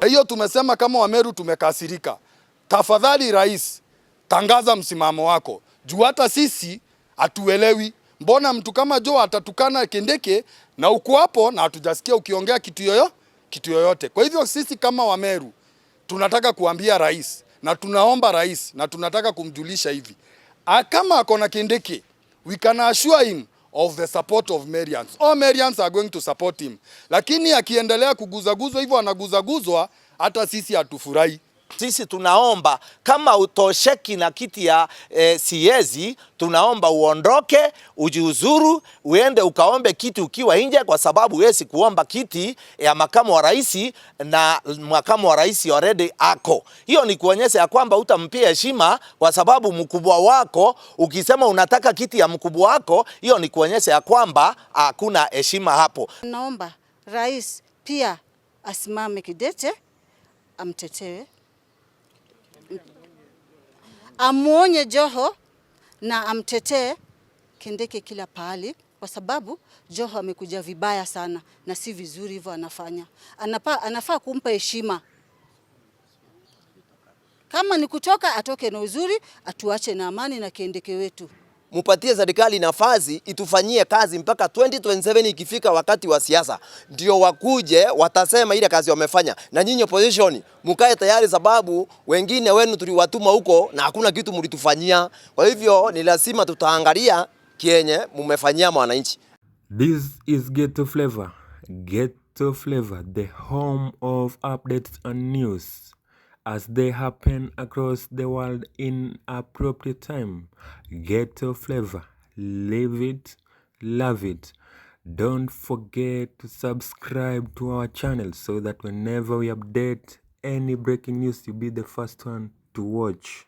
Hiyo tumesema kama Wameru tumekasirika. Tafadhali rais, tangaza msimamo wako. Juu hata sisi hatuelewi. Mbona mtu kama Joe atatukana Kindiki na uko hapo na hatujasikia ukiongea kitu yoyote. Kwa hivyo sisi kama Wameru tunataka kuambia rais na tunaomba rais na tunataka kumjulisha hivi. Kama akona Kindiki, we can assure him of the support of Merians. All Merians are going to support him. Lakini akiendelea kuguzaguzwa hivyo anaguzaguzwa, hata sisi hatufurahi. Sisi tunaomba kama utosheki na kiti ya siezi, tunaomba uondoke, ujiuzuru, uende ukaombe kiti ukiwa nje, kwa sababu huwezi kuomba kiti ya makamu wa rais na makamu wa rais already ako. Hiyo ni kuonyesha ya kwamba utampia heshima, kwa sababu mkubwa wako, ukisema unataka kiti ya mkubwa wako, hiyo ni kuonyesha ya kwamba hakuna heshima hapo. Naomba rais pia asimame kidete, amtetee, amuonye Joho na amtetee Kindiki kila pahali, kwa sababu Joho amekuja vibaya sana na si vizuri hivyo anafanya. Anafaa kumpa heshima. Kama ni kutoka atoke na uzuri, atuache na amani na Kindiki wetu. Mupatie serikali nafasi itufanyie kazi mpaka 2027 ikifika wakati wa siasa. Ndio wakuje watasema ile kazi wamefanya. Na nyinyi opposition mkae tayari, sababu wengine wenu tuliwatuma huko na hakuna kitu mlitufanyia. Kwa hivyo ni lazima tutaangalia kienye mumefanyia wananchi. This is Ghetto Flavor. Ghetto Flavor, the home of updates and news as they happen across the world in appropriate time. Ghetto Flavor, live it, love it. Don't forget to subscribe to our channel so that whenever we update any breaking news, you'll be the first one to watch.